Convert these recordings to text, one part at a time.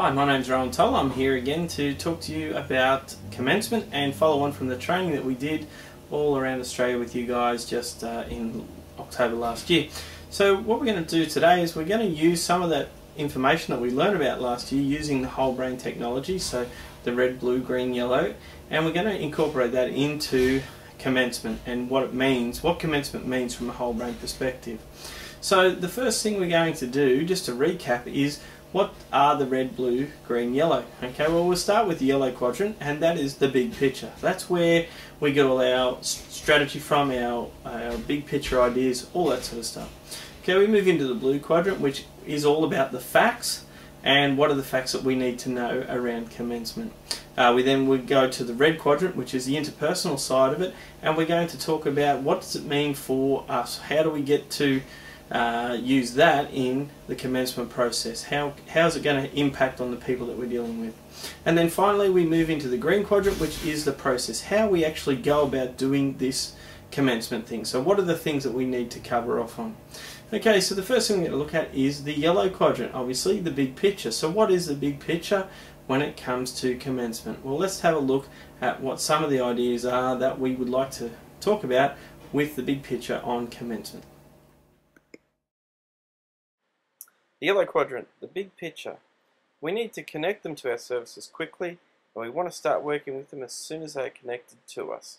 Hi, my name's Rowan Toll. I'm here again to talk to you about commencement and follow on from the training that we did all around Australia with you guys just in October last year. So what we're going to do today is we're going to use some of that information that we learned about last year using the whole brain technology, so the red, blue, green, yellow, and we're going to incorporate that into commencement and what it means, what commencement means from a whole brain perspective. So the first thing we're going to do, just to recap, is what are the red, blue, green, yellow? Okay, well, we'll start with the yellow quadrant, and that is the big picture. That's where we get all our strategy from, our big picture ideas, all that sort of stuff. Okay, we move into the blue quadrant, which is all about the facts and what are the facts that we need to know around commencement. We then would go to the red quadrant, which is the interpersonal side of it, and we're going to talk about what does it mean for us. How do we get to use that in the commencement process? How's it going to impact on the people that we're dealing with? And then finally we move into the green quadrant, which is the process, how we actually go about doing this commencement thing. So what are the things that we need to cover off on? Okay, so the first thing we're going to look at is the yellow quadrant, obviously the big picture. So what is the big picture when it comes to commencement? Well, let's have a look at what some of the ideas are that we would like to talk about with the big picture on commencement. The yellow quadrant, the big picture. We need to connect them to our services quickly, and we want to start working with them as soon as they are connected to us.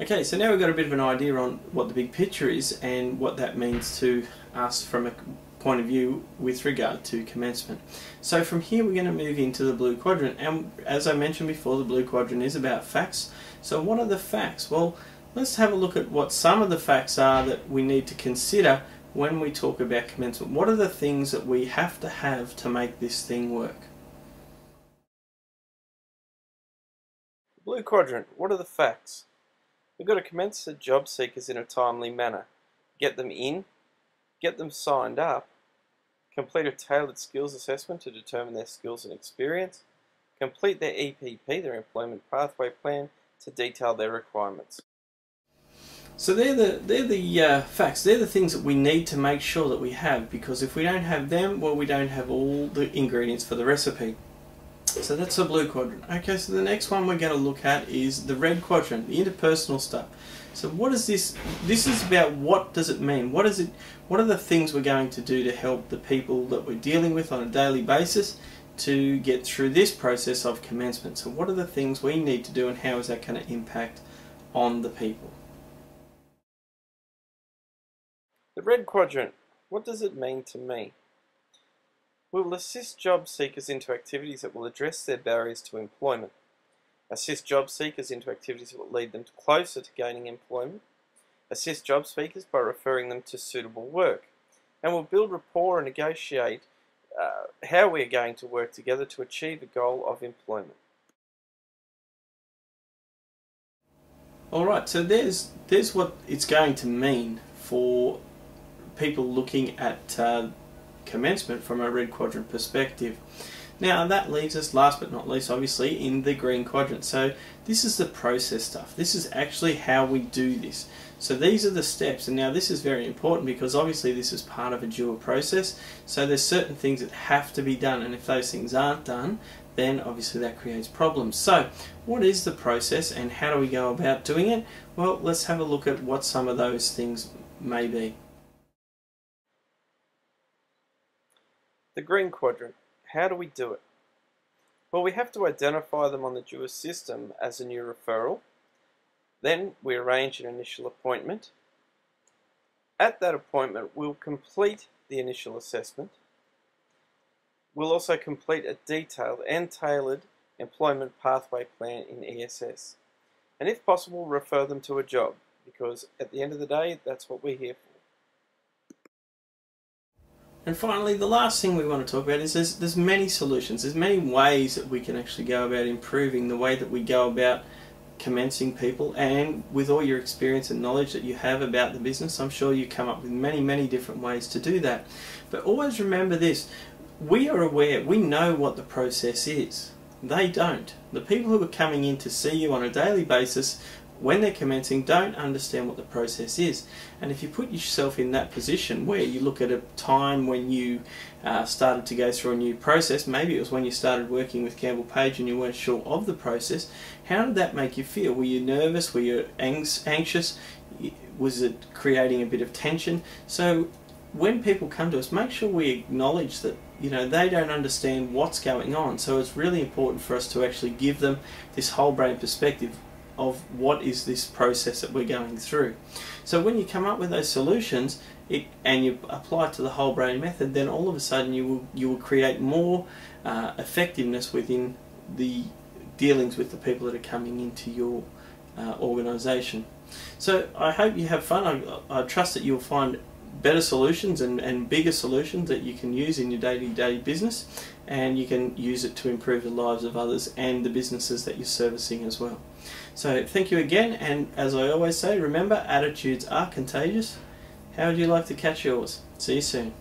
Okay, so now we've got a bit of an idea on what the big picture is and what that means to us from a point of view with regard to commencement. So from here we're going to move into the blue quadrant, and as I mentioned before, the blue quadrant is about facts. So what are the facts? Well, let's have a look at what some of the facts are that we need to consider when we talk about commencement. What are the things that we have to make this thing work? Blue quadrant, what are the facts? We've got to commence the job seekers in a timely manner, get them in, get them signed up, complete a tailored skills assessment to determine their skills and experience, complete their EPP, their employment pathway plan, to detail their requirements. So they're the facts. They're the things that we need to make sure that we have, because if we don't have them, well, we don't have all the ingredients for the recipe. So that's the blue quadrant. Okay, so the next one we're going to look at is the red quadrant, the interpersonal stuff. So what is this? This is about what does it mean? What is it? What are the things we're going to do to help the people that we're dealing with on a daily basis to get through this process of commencement? So what are the things we need to do, and how is that going to impact on the people? The red quadrant, what does it mean to me? We will assist job seekers into activities that will address their barriers to employment, assist job seekers into activities that will lead them closer to gaining employment, assist job seekers by referring them to suitable work, and we'll build rapport and negotiate how we are going to work together to achieve the goal of employment. Alright, so there's what it's going to mean for people looking at commencement from a red quadrant perspective. Now that leaves us, last but not least, obviously, in the green quadrant. So this is the process stuff. This is actually how we do this. So these are the steps, and now this is very important because obviously this is part of a dual process. So there's certain things that have to be done, and if those things aren't done, then obviously that creates problems. So what is the process and how do we go about doing it? Well, let's have a look at what some of those things may be. The green quadrant, how do we do it? Well, we have to identify them on the dual system as a new referral. Then we arrange an initial appointment. At that appointment, we'll complete the initial assessment. We'll also complete a detailed and tailored employment pathway plan in ESS. And if possible, refer them to a job, because at the end of the day, that's what we're here for. And finally, the last thing we want to talk about is there's many solutions, there's many ways that we can actually go about improving the way that we go about commencing people, and with all your experience and knowledge that you have about the business, I'm sure you come up with many different ways to do that. But always remember this, we are aware, we know what the process is. They don't. The people who are coming in to see you on a daily basis when they're commencing, don't understand what the process is. And if you put yourself in that position where you look at a time when you started to go through a new process, maybe it was when you started working with Campbell Page and you weren't sure of the process, how did that make you feel? Were you nervous? Were you anxious? Was it creating a bit of tension? So when people come to us, make sure we acknowledge that they don't understand what's going on. So it's really important for us to actually give them this whole brain perspective of what is this process that we're going through. So when you come up with those solutions and you apply it to the whole brain method, then all of a sudden you will create more effectiveness within the dealings with the people that are coming into your organisation. So I hope you have fun. I trust that you'll find better solutions and bigger solutions that you can use in your day-to-day business, and you can use it to improve the lives of others and the businesses that you're servicing as well. So thank you again, and as I always say, remember, attitudes are contagious. How would you like to catch yours? See you soon.